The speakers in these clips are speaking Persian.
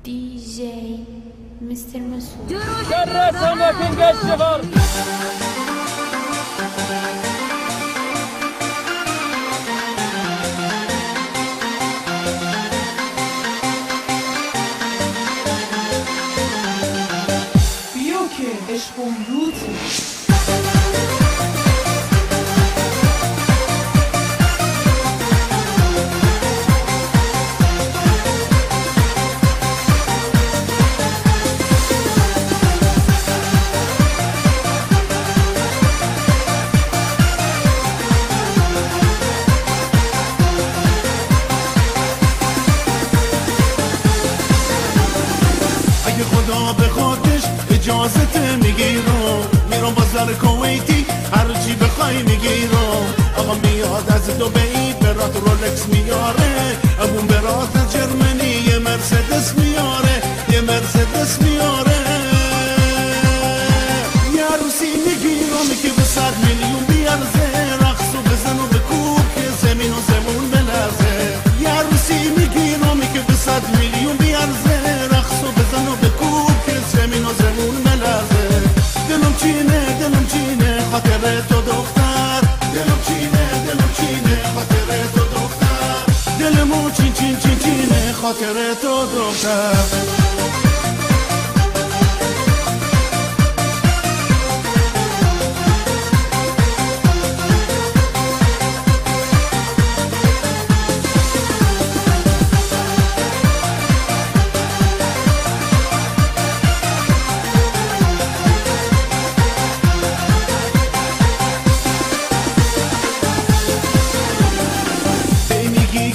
DJ Mr. Masoud. شرسنا كل الشهر بیا که عشقم روته اجازت میگیرم میرم بازار کویتی هرچی بخوای میگیرم آقا میاد از دبی برات رولکس میاره ابون برات از جرمنی یه مرسدس میاره یه مرسدس میاره یه عروسی میگیرم که به 100 میلیون بیارزه رقص و بزن و بکوب که زمین و زمون بلرزه یه عروسی میگیرم که به 100 میلیون بیارزه رقص و بزن و بکوب که زمین و زمون بلرزه دلم چینه خاطر تو دختر دلم چینه خاطر تو دختر دلمو چینه خاطر تو دختر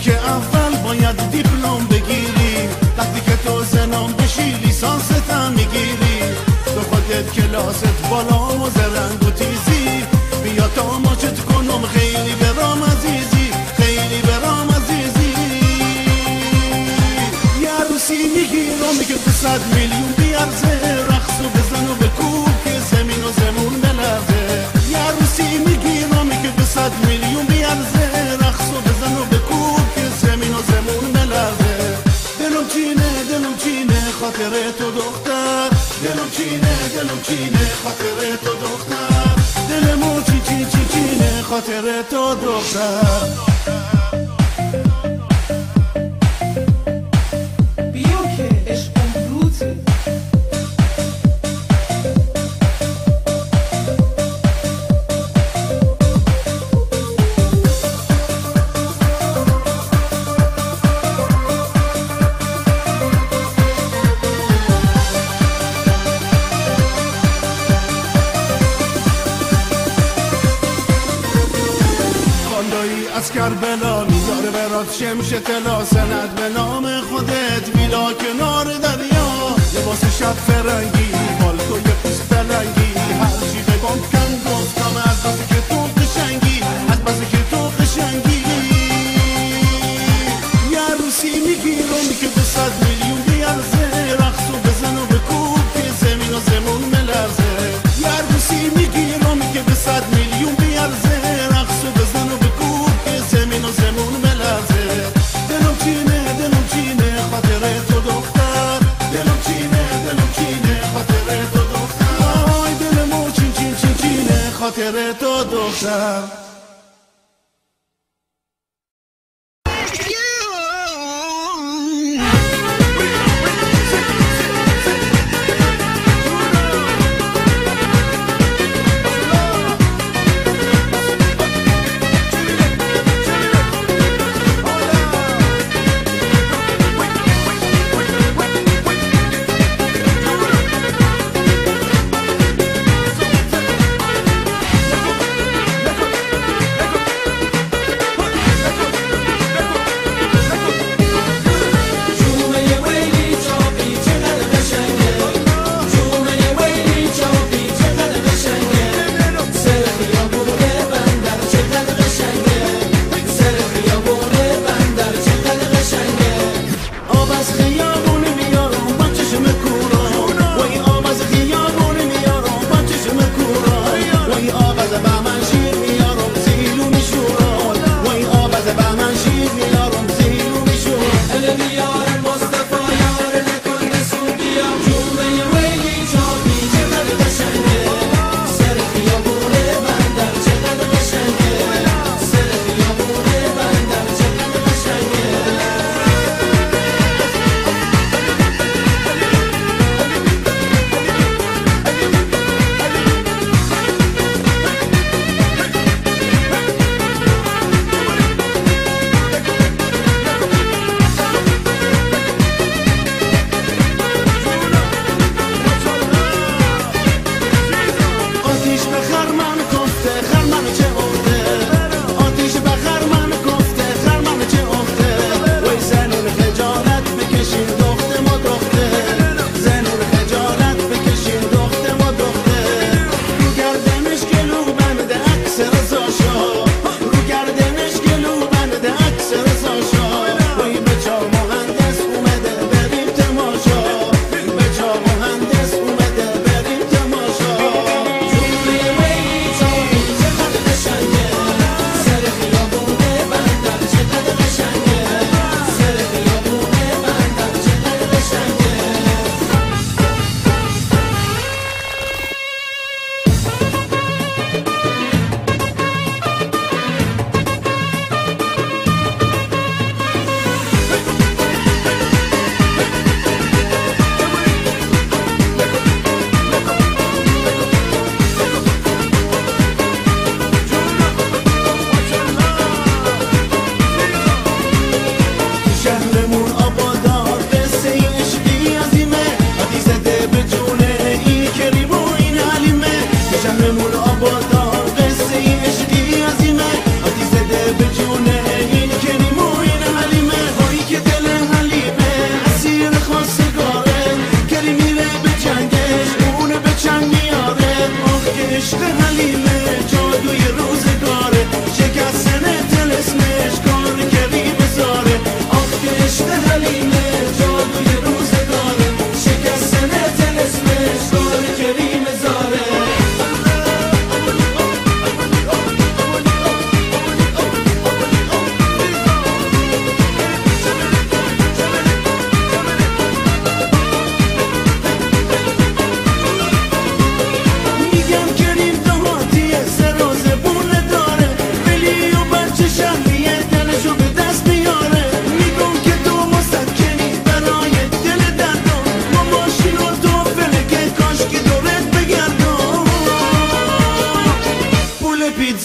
که اول باید دیپلم بگیری وقتی که تو زنم بشی لیسانست هم میگیری تو خودت کلاست بالا و زرنگ و تیزی بیا تا ماچت کنم خیلی برام عزیزی خیلی برام عزیزی یه عروسی میگیرم که به 100 میلیون بیارزه رقص و بزن و بکوب که زمین و زمون بلرزه یه عروسی میگیرم که به 100 میلیون بیارزه رقص و بزن و بکوب زمین و زمون بلرزه دلم چینه خاطر تو دختر دلم چینه خاطر تو دختر دلمو چینه خاطر تو دختر بیا که عشقم روته از کربلا میذاره برات شمش طلا سند به نام خودت ویلا کنار دریا لباس شب فرنگی پالتوی پوست پلنگی هرچی بگم کن گفتم از بسی که تو قشنگی از بسی که تو قشنگی یه عروسی میگیرم که به 100 میلیون بیارزه رقص و بزن و بکوب که زمین و زمون ملرزه یه عروسی میگیرم که به 100 میلیون بیارزه رقص و بزن و بکوب زمین و زمون بلرزه دلم چینه خاطر تو دختر دلم چینه خاطر تو دختر آی دلمو چینه خاطر تو دختر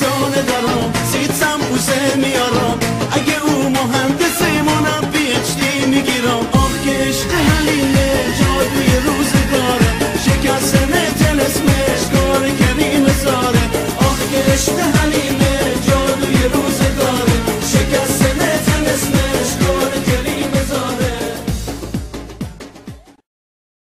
جان دارم سیتم بوسه میارم